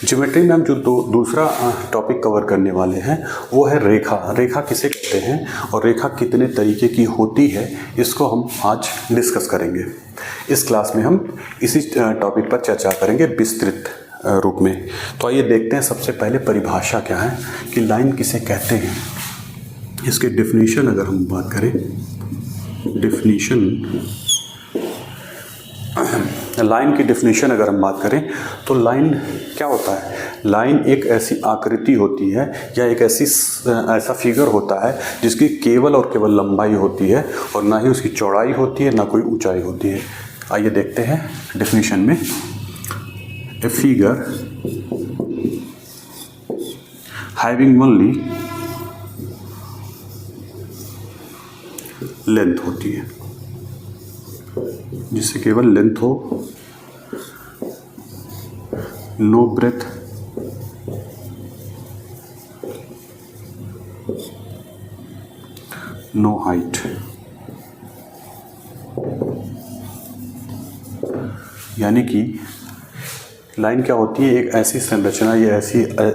Geometry में हम जो दूसरा टॉपिक कवर करने वाले हैं वो है रेखा। रेखा किसे कहते हैं और रेखा कितने तरीके की होती है, इसको हम आज डिस्कस करेंगे। इस क्लास में हम इसी टॉपिक पर चर्चा करेंगे विस्तृत रूप में। तो आइए देखते हैं सबसे पहले परिभाषा क्या है कि लाइन किसे कहते हैं। इसके डेफिनेशन अगर हम बात करें, लाइन की डेफिनेशन अगर हम बात करें तो लाइन क्या होता है। लाइन एक ऐसी आकृति होती है या एक ऐसा फिगर होता है जिसकी केवल और केवल लंबाई होती है और ना ही उसकी चौड़ाई होती है ना कोई ऊंचाई होती है। आइए देखते हैं डेफिनेशन में। A figure having only length होती है, जिससे केवल लेंथ हो, नो ब्रेथ, नो हाइट। यानी कि लाइन क्या होती है, एक ऐसी संरचना या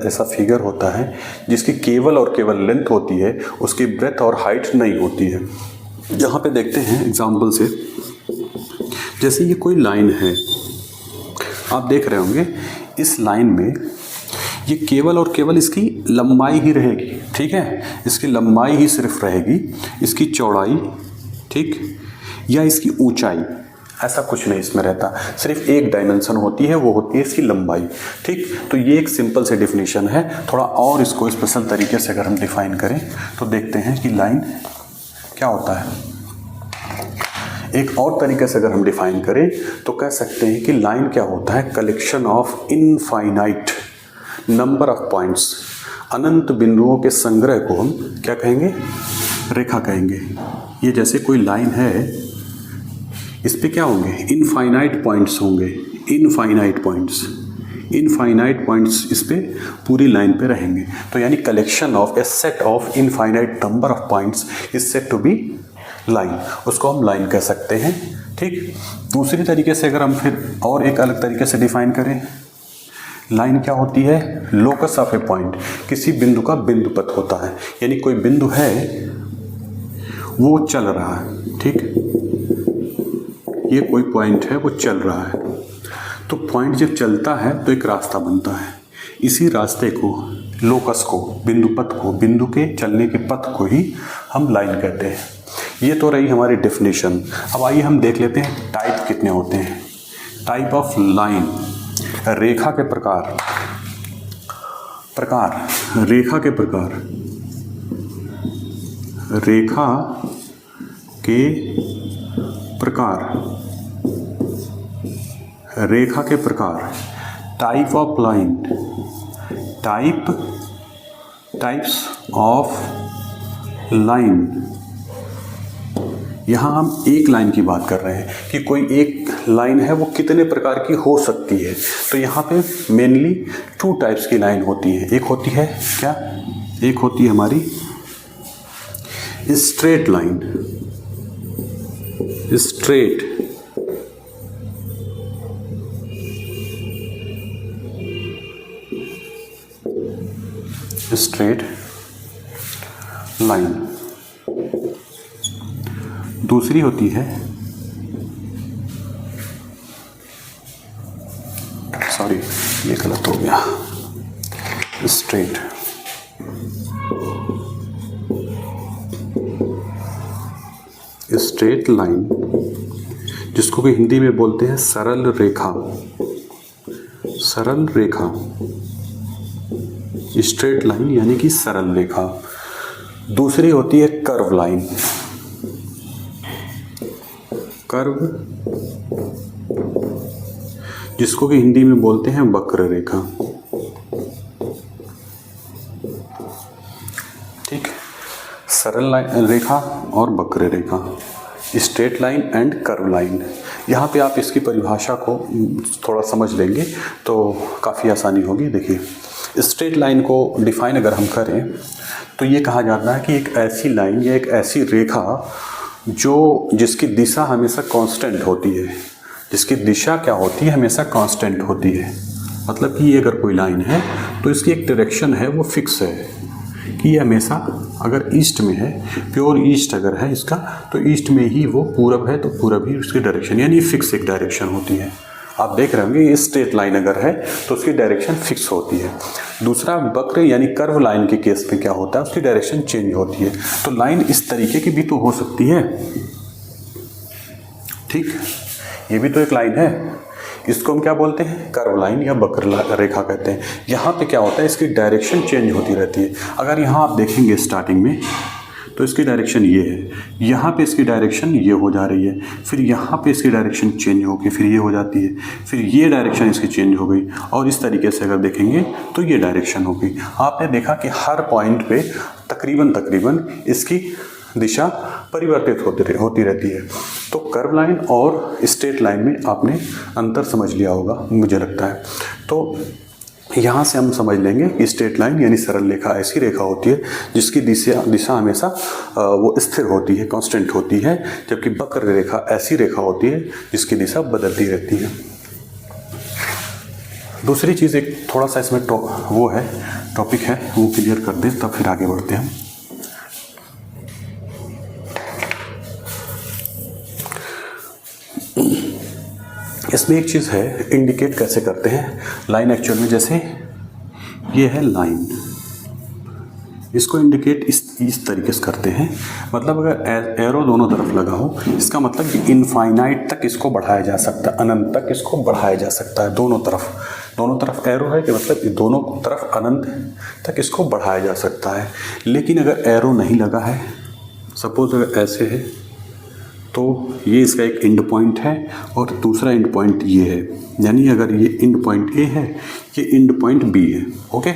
ऐसा फिगर होता है जिसकी केवल और केवल लेंथ होती है, उसकी ब्रेथ और हाइट नहीं होती है। यहाँ पे देखते हैं एग्जाम्पल से, जैसे ये कोई लाइन है, आप देख रहे होंगे इस लाइन में ये केवल और केवल इसकी लंबाई ही रहेगी, ठीक है, इसकी लंबाई ही सिर्फ रहेगी, इसकी चौड़ाई, ठीक, या इसकी ऊंचाई ऐसा कुछ नहीं इसमें रहता। सिर्फ एक डायमेंशन होती है, वो होती है इसकी लंबाई, ठीक। तो ये एक सिंपल से डिफिनीशन है। थोड़ा और इसको स्पेशल तरीके से अगर हम डिफाइन करें तो देखते हैं कि लाइन क्या होता है। एक और तरीके से अगर हम डिफाइन करें तो कह सकते हैं कि लाइन क्या होता है, collection of infinite number of points. अनंत बिंदुओं के संग्रह को हम क्या कहेंगे, रेखा कहेंगे। ये जैसे कोई लाइन है, इस पे क्या होंगे, इनफाइनाइट पॉइंट्स होंगे, इनफाइनाइट पॉइंट्स इस पे पूरी लाइन पे रहेंगे। तो यानी collection of a set of infinite number of points is said to be line, उसको हम लाइन कह सकते हैं, ठीक। दूसरी तरीके से अगर हम फिर और एक अलग तरीके से डिफाइन करें, लाइन क्या होती है, लोकस ऑफ ए पॉइंट, किसी बिंदु का बिंदु पथ होता है। यानी कोई बिंदु है वो चल रहा है, ठीक, ये कोई पॉइंट है वो चल रहा है। तो पॉइंट जब चलता है तो एक रास्ता बनता है, इसी रास्ते को, लोकस को, बिंदु पथ को, बिंदु के चलने के पथ को ही हम लाइन कहते हैं। ये तो रही हमारी डेफिनेशन। अब आइए हम देख लेते हैं टाइप कितने होते हैं। टाइप ऑफ लाइन, रेखा के प्रकार, रेखा के प्रकार, रेखा के प्रकार, रेखा के प्रकार, type of line, types of line. यहाँ हम एक लाइन की बात कर रहे हैं कि कोई एक लाइन है वो कितने प्रकार की हो सकती है। तो यहाँ पे मेनली 2 टाइप्स की लाइन होती है। एक होती है क्या, एक होती है हमारी स्ट्रेट लाइन, स्ट्रेट लाइन, दूसरी होती है, सॉरी ये गलत हो गया, स्ट्रेट लाइन, जिसको कि हिंदी में बोलते हैं सरल रेखा, सरल रेखा, स्ट्रेट लाइन यानी कि सरल रेखा। दूसरी होती है कर्व लाइन, कर्व, जिसको कि हिंदी में बोलते हैं वक्र रेखा, ठीक। सरल रेखा और वक्र रेखा, straight line and curve line. यहाँ पे आप इसकी परिभाषा को थोड़ा समझ लेंगे तो काफ़ी आसानी होगी। देखिए, स्ट्रेट लाइन को डिफाइन अगर हम करें तो ये कहा जाता है कि एक ऐसी लाइन या एक ऐसी रेखा जिसकी दिशा हमेशा कांस्टेंट होती है, जिसकी दिशा क्या होती है, हमेशा कांस्टेंट होती है। मतलब कि ये अगर कोई लाइन है तो इसकी एक डायरेक्शन है वो फिक्स है कि ये हमेशा अगर ईस्ट में है, प्योर ईस्ट अगर है इसका, तो ईस्ट में ही वो पूरब है तो पूरब ही उसकी डायरेक्शन, यानी फिक्स एक डायरेक्शन होती है। आप देख रहे होंगे ये स्ट्रेट लाइन अगर है तो उसकी डायरेक्शन फिक्स होती है। दूसरा वक्र यानी कर्व लाइन के केस में क्या होता है, उसकी डायरेक्शन चेंज होती है। तो लाइन इस तरीके की भी तो हो सकती है, ठीक, ये भी तो एक लाइन है, इसको हम क्या बोलते हैं, कर्व लाइन या वक्र रेखा कहते हैं। यहाँ पे क्या होता है, इसकी डायरेक्शन चेंज होती रहती है। अगर यहाँ आप देखेंगे स्टार्टिंग में तो इसकी डायरेक्शन ये है, यहाँ पे इसकी डायरेक्शन ये हो जा रही है, फिर यहाँ पे इसकी डायरेक्शन चेंज होगी, फिर ये हो जाती है, फिर ये डायरेक्शन इसकी चेंज हो गई, और इस तरीके से अगर देखेंगे तो ये डायरेक्शन होगी। आपने देखा कि हर पॉइंट पे तकरीबन इसकी दिशा परिवर्तित होती रहती है। तो कर्व लाइन और स्ट्रेट लाइन में आपने अंतर समझ लिया होगा मुझे लगता है। तो यहाँ से हम समझ लेंगे कि स्ट्रेट लाइन यानी सरल रेखा ऐसी रेखा होती है जिसकी दिशा हमेशा वो स्थिर होती है, कांस्टेंट होती है, जबकि वक्र रेखा ऐसी रेखा होती है जिसकी दिशा बदलती रहती है। दूसरी चीज़ एक थोड़ा सा इसमें वो है टॉपिक है, वो क्लियर कर दें तब फिर आगे बढ़ते हैं। इसमें एक चीज़ है, इंडिकेट कैसे करते हैं लाइन एक्चुअल में। जैसे ये है लाइन, इसको इंडिकेट इस तरीके से करते हैं, मतलब अगर एरो दोनों तरफ लगा हो, इसका मतलब कि इनफाइनाइट तक इसको बढ़ाया जा सकता है, अनंत तक इसको बढ़ाया जा सकता है। दोनों तरफ एरो है कि मतलब दोनों तरफ अनंत तक इसको बढ़ाया जा सकता है। लेकिन अगर एरो नहीं लगा है, सपोज अगर ऐसे है, तो ये इसका एक एंड पॉइंट है और दूसरा एंड पॉइंट ये है, यानी अगर ये एंड पॉइंट ए है, ये एंड पॉइंट बी है। ओके,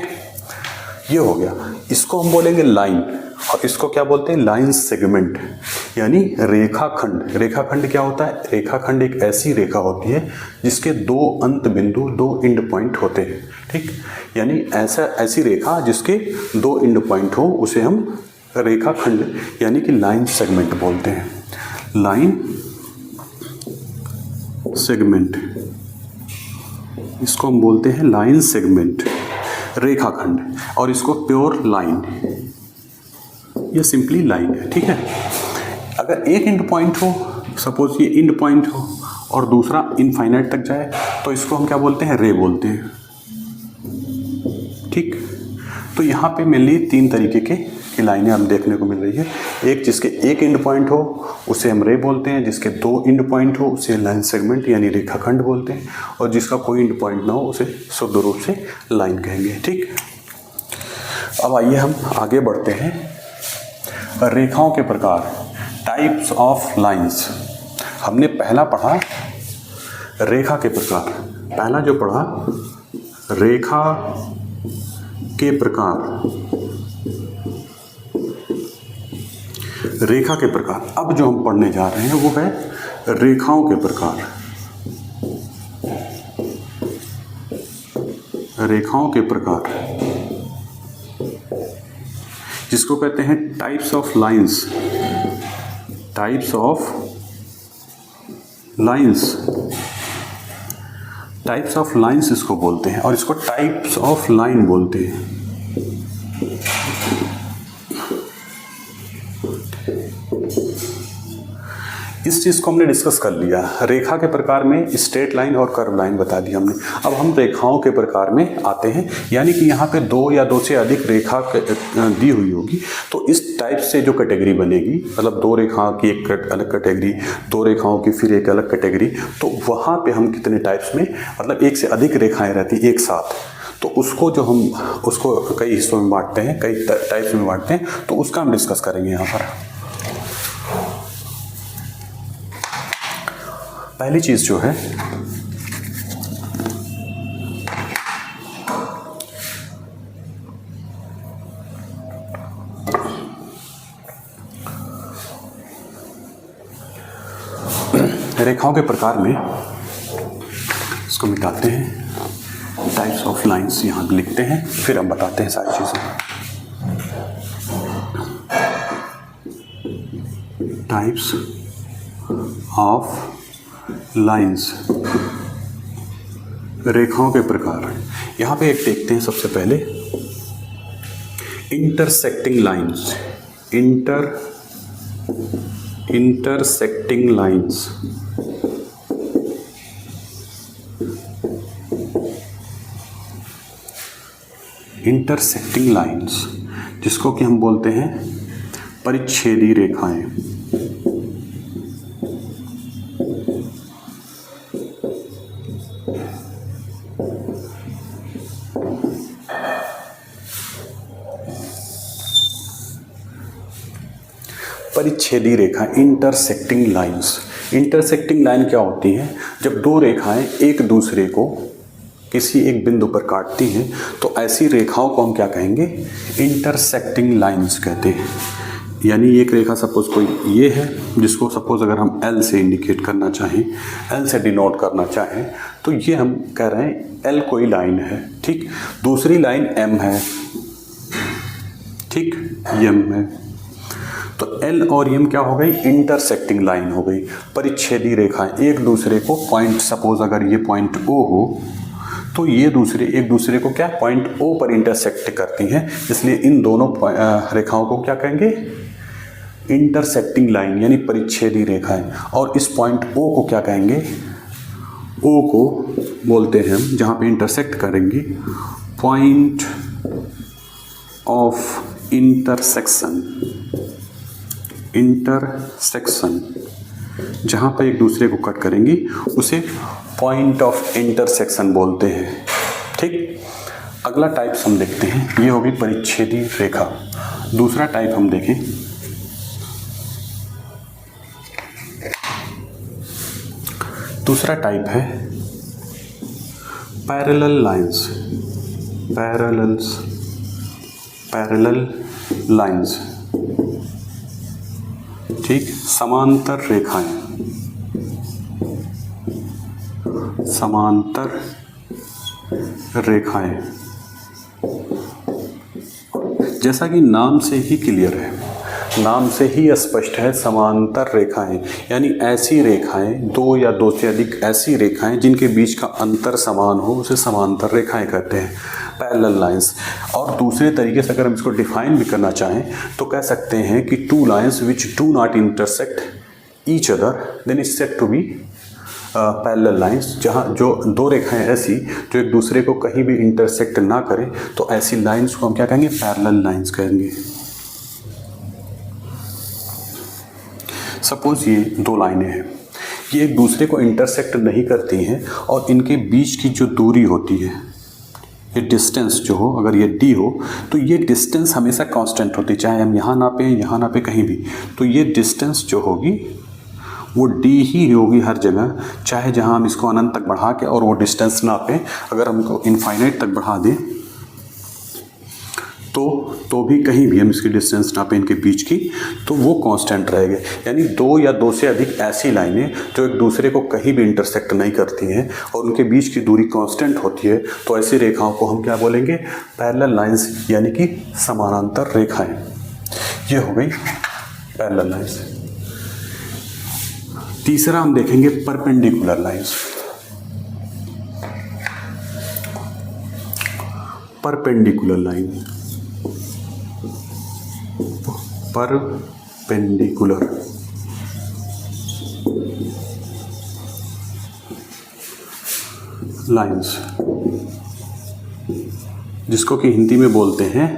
ये हो गया। इसको हम बोलेंगे लाइन, और इसको क्या बोलते हैं, लाइन सेगमेंट, यानी रेखाखंड। रेखाखंड क्या होता है, रेखाखंड एक ऐसी रेखा होती है जिसके दो अंत बिंदु, दो एंड पॉइंट होते हैं, ठीक, यानी ऐसी रेखा जिसके दो एंड पॉइंट हो उसे हम रेखाखंड यानी कि लाइन सेगमेंट बोलते हैं। लाइन सेगमेंट, इसको हम बोलते हैं लाइन सेगमेंट, रेखाखंड, और इसको प्योर लाइन, ये सिंपली लाइन है, ठीक है। अगर एक एंड पॉइंट हो, सपोज ये एंड पॉइंट हो और दूसरा इनफाइनाइट तक जाए, तो इसको हम क्या बोलते हैं, रे बोलते हैं, ठीक। तो यहाँ पे मेनली तीन तरीके की लाइनें हम देखने को मिल रही है। एक जिसके एक एंड पॉइंट हो उसे हम रे बोलते हैं, जिसके दो एंड पॉइंट हो उसे लाइन सेगमेंट यानी रेखाखंड बोलते हैं, और जिसका कोई एंड पॉइंट ना हो उसे शुद्ध रूप से लाइन कहेंगे, ठीक। अब आइए हम आगे बढ़ते हैं। रेखाओं के प्रकार, टाइप्स ऑफ लाइंस। हमने पहला पढ़ा रेखा के प्रकार, पहला जो पढ़ा रेखा के प्रकार, रेखा के प्रकार। अब जो हम पढ़ने जा रहे हैं वो है रेखाओं के प्रकार, रेखाओं के प्रकार, जिसको कहते हैं types of lines, types of lines, types of lines इसको बोलते हैं, और इसको टाइप्स ऑफ लाइन बोलते हैं। इस चीज़ को हमने डिस्कस कर लिया। रेखा के प्रकार में स्ट्रेट लाइन और कर्व लाइन बता दी हमने। अब हम रेखाओं के प्रकार में आते हैं, यानी कि यहाँ पे दो या दो से अधिक रेखा दी हुई होगी, तो इस टाइप से जो कैटेगरी बनेगी, मतलब दो रेखाओं की एक अलग कैटेगरी, दो रेखाओं की फिर एक अलग कैटेगरी, तो वहाँ पे हम कितने टाइप्स में, मतलब एक से अधिक रेखाएँ रहती एक साथ, तो उसको जो हम उसको कई हिस्सों में बांटते हैं, कई टाइप्स में बांटते हैं, तो उसका हम डिस्कस करेंगे यहाँ पर। पहली चीज़ जो है रेखाओं के प्रकार में, इसको मिटाते हैं, टाइप्स ऑफ लाइंस यहाँ लिखते हैं, फिर हम बताते हैं सारी चीज़ें। टाइप्स ऑफ लाइंस, रेखाओं के प्रकार। यहाँ पे एक देखते हैं सबसे पहले intersecting lines. Intersecting lines. Intersecting lines जिसको कि हम बोलते हैं परिच्छेदी रेखाएं। परिच्छेदी रेखा, इंटरसेक्टिंग लाइंस। इंटरसेक्टिंग लाइन क्या होती है? जब दो रेखाएं एक दूसरे को किसी एक बिंदु पर काटती हैं तो ऐसी रेखाओं को हम क्या कहेंगे? इंटरसेक्टिंग लाइंस कहते हैं। यानी एक रेखा सपोज कोई ये है, जिसको सपोज अगर हम L से इंडिकेट करना चाहें, L से डिनोट करना चाहें, तो ये हम कह रहे हैं L कोई लाइन है, ठीक। दूसरी लाइन M है, ठीक, M है। तो L और M क्या हो गई? इंटरसेक्टिंग लाइन हो गई, परिच्छेदी रेखा। एक दूसरे को पॉइंट, सपोज अगर ये पॉइंट O हो तो ये एक दूसरे को क्या पॉइंट O पर इंटरसेक्ट करती हैं, इसलिए इन दोनों रेखाओं को क्या कहेंगे? इंटरसेक्टिंग लाइन यानी परिच्छेदी रेखाएं। और इस पॉइंट O को क्या कहेंगे? O को बोलते हैं हम, जहाँ पे इंटरसेक्ट करेंगी, पॉइंट ऑफ इंटरसेक्शन। इंटरसेक्शन जहाँ पर एक दूसरे को कट करेंगी उसे पॉइंट ऑफ इंटरसेक्शन बोलते हैं, ठीक। अगला टाइप हम देखते हैं, ये होगी परिच्छेदी रेखा। दूसरा टाइप हम देखें, दूसरा टाइप है पैरेलल लाइंस। पैरेलल लाइंस, ठीक, समांतर रेखाएं। समांतर रेखाएं जैसा कि नाम से ही क्लियर है, नाम से ही स्पष्ट है, समांतर रेखाएं यानी ऐसी रेखाएं, दो या दो से अधिक ऐसी रेखाएं जिनके बीच का अंतर समान हो, उसे समांतर रेखाएं कहते हैं, पैरेलल लाइंस। और दूसरे तरीके से अगर हम इसको डिफाइन भी करना चाहें तो कह सकते हैं कि two lines which do not intersect each other then is said to be parallel lines. जहाँ जो दो रेखाएं ऐसी जो एक दूसरे को कहीं भी इंटरसेक्ट ना करें तो ऐसी लाइंस को हम क्या कहेंगे? पैरेलल लाइंस कहेंगे। सपोज ये दो लाइनें हैं, ये एक दूसरे को इंटरसेक्ट नहीं करती हैं और इनके बीच की जो दूरी होती है, ये डिस्टेंस जो हो, अगर ये d हो तो ये डिस्टेंस हमेशा कांस्टेंट होती है, चाहे हम यहाँ नापें कहीं भी, तो ये डिस्टेंस जो होगी वो d ही होगी हर जगह। चाहे जहाँ हम इसको अनंत तक बढ़ा के और वो डिस्टेंस नापें, अगर हम इसको इनफाइनाइट तक बढ़ा दें तो भी कहीं भी हम इसकी डिस्टेंस नापें इनके बीच की, तो वो कांस्टेंट रहेगा। यानी दो या दो से अधिक ऐसी लाइनें जो एक दूसरे को कहीं भी इंटरसेक्ट नहीं करती हैं और उनके बीच की दूरी कांस्टेंट होती है, तो ऐसी रेखाओं को हम क्या बोलेंगे? पैरेलल लाइंस यानी कि समानांतर रेखाएं। ये हो गई पैरेलल लाइंस। तीसरा हम देखेंगे perpendicular lines. Perpendicular line, perpendicular lines जिसको कि हिंदी में बोलते हैं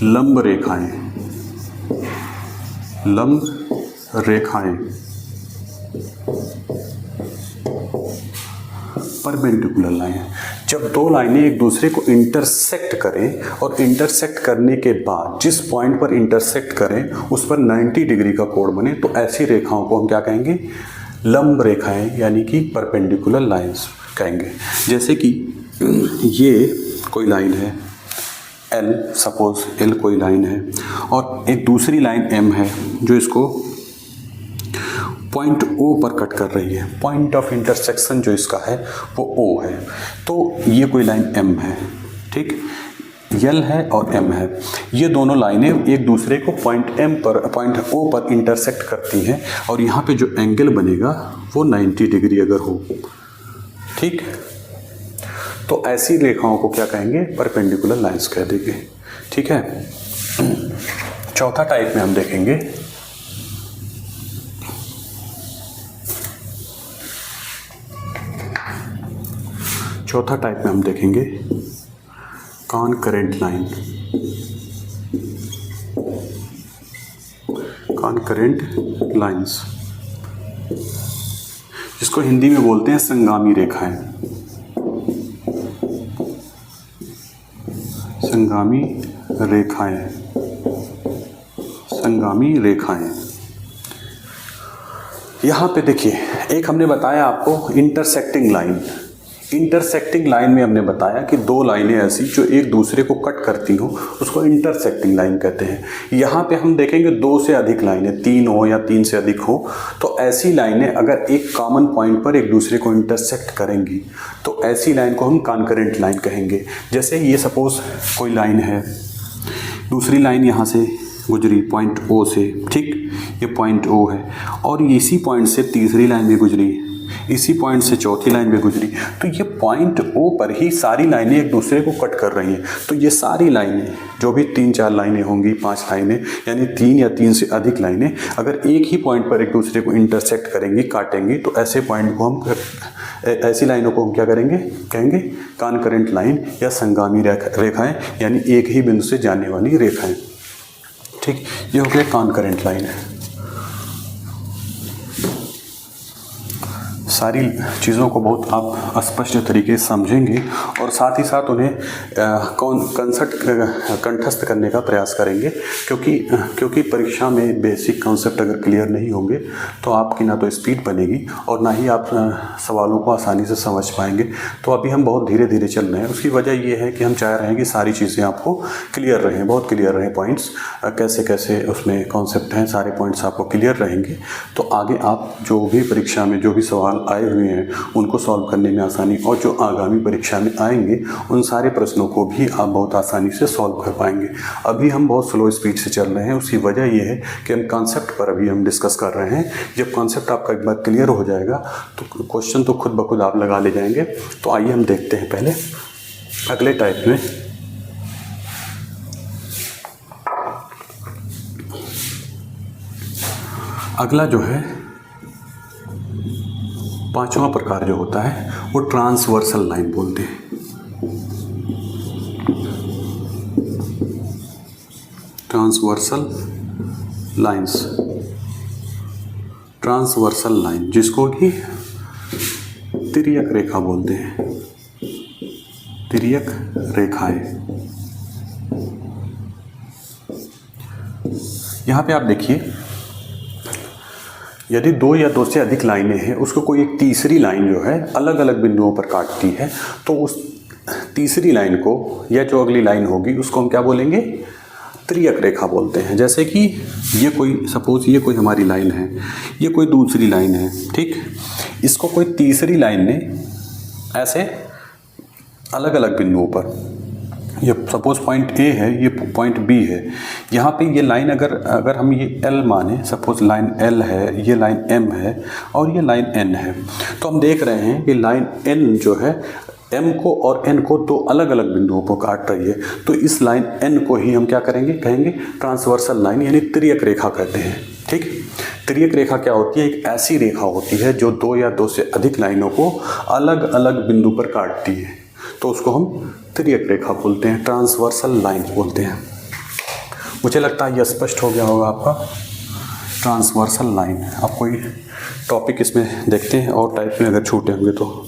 लंब रेखाएं। लंब रेखाएं, परपेंडिकुलर लाइन, जब दो लाइनें एक दूसरे को इंटरसेक्ट करें और इंटरसेक्ट करने के बाद जिस पॉइंट पर इंटरसेक्ट करें उस पर 90 डिग्री का कोण बने, तो ऐसी रेखाओं को हम क्या कहेंगे? लंब रेखाएं यानी कि परपेंडिकुलर लाइंस कहेंगे। जैसे कि ये कोई लाइन है L, सपोज L कोई लाइन है और एक दूसरी लाइन M है जो इसको पॉइंट O पर कट कर रही है। पॉइंट ऑफ इंटरसेक्शन जो इसका है वो O है। तो ये कोई लाइन M है, ठीक, L है और M है। ये दोनों लाइनें एक दूसरे को पॉइंट O पर इंटरसेक्ट करती हैं और यहाँ पे जो एंगल बनेगा वो 90 डिग्री अगर हो, ठीक। तो ऐसी रेखाओं को क्या कहेंगे, परपेंडिकुलर लाइंस कह देंगे। ठीक है। चौथा टाइप में हम देखेंगे कॉनकरेंट लाइन। कॉनकरेंट लाइंस, जिसको हिंदी में बोलते हैं संगामी रेखाएं। संगामी रेखाएं, संगामी रेखाएं। यहां पे देखिए, एक हमने बताया आपको इंटरसेक्टिंग लाइन। इंटरसेक्टिंग लाइन में हमने बताया कि दो लाइनें ऐसी जो एक दूसरे को कट करती हो उसको इंटरसेक्टिंग लाइन कहते हैं। यहाँ पे हम देखेंगे दो से अधिक लाइनें, तीन हो या तीन से अधिक हो, तो ऐसी लाइनें अगर एक कॉमन पॉइंट पर एक दूसरे को इंटरसेक्ट करेंगी तो ऐसी लाइन को हम कॉनकरेंट लाइन कहेंगे। जैसे ये सपोज कोई लाइन है, दूसरी लाइन यहाँ से गुजरी पॉइंट ओ से, ठीक, ये पॉइंट ओ है, और इसी पॉइंट से तीसरी लाइन भी गुजरी, इसी पॉइंट से चौथी लाइन भी गुजरी, तो ये पॉइंट ओ पर ही सारी लाइनें एक दूसरे को कट कर रही हैं। तो ये सारी लाइनें, जो भी 3-4 लाइनें होंगी, 5 लाइनें, यानी 3 या 3 से अधिक लाइनें अगर एक ही पॉइंट पर एक दूसरे को इंटरसेक्ट करेंगी, काटेंगी, तो ऐसे पॉइंट को हम, ऐसी लाइनों को हम क्या करेंगे, कहेंगे कॉनकरेंट लाइन या संगामी रेखाएं, यानी एक ही बिंदु से जाने वाली रेखाएं। ठीक, ये हो गया कॉनकरेंट लाइन। सारी चीज़ों को बहुत आप स्पष्ट तरीके से समझेंगे और साथ ही साथ उन्हें कंठस्थ करने का प्रयास करेंगे, क्योंकि परीक्षा में बेसिक कॉन्सेप्ट अगर क्लियर नहीं होंगे तो आपकी ना तो स्पीड बनेगी और ना ही आप सवालों को आसानी से समझ पाएंगे। तो अभी हम बहुत धीरे धीरे चल रहे हैं। उसकी वजह ये है कि हम चाह रहे हैं कि सारी चीज़ें आपको क्लियर रहें, बहुत क्लियर रहें, पॉइंट्स कैसे कैसे उसमें कॉन्सेप्ट हैं, सारे पॉइंट्स आपको क्लियर रहेंगे। तो आगे आप जो भी परीक्षा में जो भी सवाल आए हुए हैं उनको सॉल्व करने में आसानी, और जो आगामी परीक्षा में आएंगे उन सारे प्रश्नों को भी आप बहुत आसानी से सॉल्व कर पाएंगे। अभी हम बहुत स्लो स्पीड से चल रहे हैं। उसकी वजह यह है कि हम कॉन्सेप्ट पर अभी हम डिस्कस कर रहे हैं। जब कॉन्सेप्ट आपका एक बार क्लियर हो जाएगा तो क्वेश्चन तो खुद ब खुद आप लगा ले जाएंगे। तो आइए हम देखते हैं पहले अगले टाइप में। अगला जो है 5वां प्रकार जो होता है वो ट्रांसवर्सल लाइन बोलते हैं। ट्रांसवर्सल लाइंस, ट्रांसवर्सल लाइन, जिसको कि तिर्यक रेखा बोलते हैं, तिर्यक रेखाएं। यहां पे आप देखिए, यदि 2 या 2 से अधिक लाइनें हैं, उसको कोई एक तीसरी लाइन जो है अलग अलग बिंदुओं पर काटती है, तो उस तीसरी लाइन को या जो अगली लाइन होगी उसको हम क्या बोलेंगे, त्रियक रेखा बोलते हैं। जैसे कि ये कोई, सपोज ये कोई हमारी लाइन है, ये कोई दूसरी लाइन है, ठीक, इसको कोई तीसरी लाइन ने ऐसे अलग अलग बिंदुओं पर, ये सपोज पॉइंट ए है, ये पॉइंट बी है, यहाँ पे ये लाइन अगर हम ये एल माने, सपोज लाइन एल है, ये लाइन एम है और ये लाइन एन है, तो हम देख रहे हैं कि लाइन एन जो है एम को और एन को 2 अलग अलग बिंदुओं पर काट रही है। तो इस लाइन एन को ही हम क्या करेंगे, कहेंगे ट्रांसवर्सल लाइन, यानी त्रियक रेखा कहते हैं। ठीक, त्रियक रेखा क्या होती है, एक ऐसी रेखा होती है जो 2 या 2 से अधिक लाइनों को अलग अलग बिंदु पर काटती है, तो उसको हम त्रियक रेखा बोलते हैं, ट्रांसवर्सल लाइन बोलते हैं। मुझे लगता है यह स्पष्ट हो गया होगा आपका, ट्रांसवर्सल लाइन। अब कोई टॉपिक इसमें देखते हैं और टाइप में अगर छूटे होंगे तो।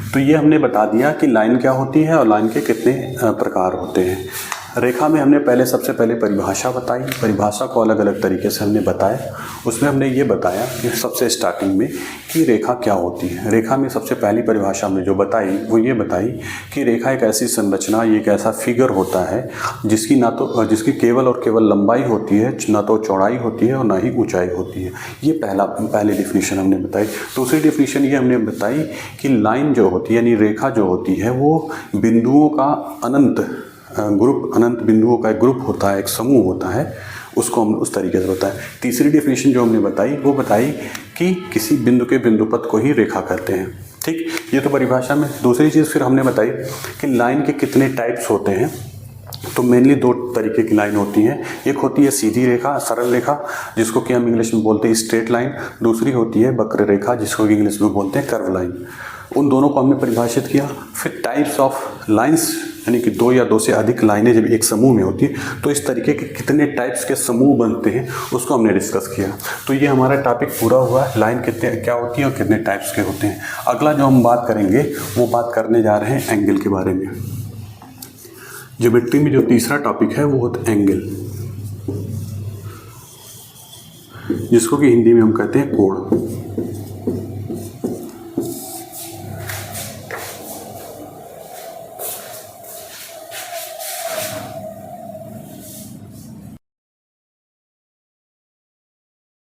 तो ये हमने बता दिया कि लाइन क्या होती है और लाइन के कितने प्रकार होते हैं। रेखा में हमने सबसे पहले परिभाषा बताई, परिभाषा को अलग अलग तरीके से हमने बताया। उसमें हमने ये बताया कि सबसे स्टार्टिंग में कि रेखा क्या होती है। रेखा में सबसे पहली परिभाषा हमने जो बताई वो ये बताई कि रेखा एक ऐसी संरचना, ये एक ऐसा फिगर होता है जिसकी केवल और केवल लंबाई होती है, ना तो चौड़ाई होती है और ना ही ऊंचाई होती है। ये पहली डिफिनीशन हमने बताई। दूसरी डिफिनीशन ये हमने बताई कि लाइन जो होती है यानी रेखा जो होती है वो बिंदुओं का अनंत बिंदुओं का एक ग्रुप होता है, एक समूह होता है, उसको हमने उस तरीके से बताया। तीसरी डेफिनेशन जो हमने बताई वो बताई कि किसी बिंदु के बिंदुपथ को ही रेखा कहते हैं। ठीक, ये तो परिभाषा में। दूसरी चीज़ फिर हमने बताई कि लाइन के कितने टाइप्स होते हैं। तो मेनली दो तरीके की लाइन होती हैं। एक होती है सीधी रेखा, सरल रेखा, जिसको कि हम इंग्लिश में बोलते हैं स्ट्रेट लाइन। दूसरी होती है वक्र रेखा, जिसको इंग्लिश में बोलते हैं कर्व लाइन। उन दोनों को हमने परिभाषित किया। फिर टाइप्स ऑफ लाइंस, यानी कि दो या दो से अधिक लाइनें जब एक समूह में होती है तो इस तरीके के कितने टाइप्स के समूह बनते हैं उसको हमने डिस्कस किया। तो ये हमारा टॉपिक पूरा हुआ है, लाइन क्या होती है और कितने टाइप्स के होते हैं। अगला जो हम बात करेंगे वो बात करने जा रहे हैं एंगल के बारे में। ज्योमेट्री में जो तीसरा टॉपिक है वो होता है एंगल, जिसको कि हिंदी में हम कहते हैं कोण।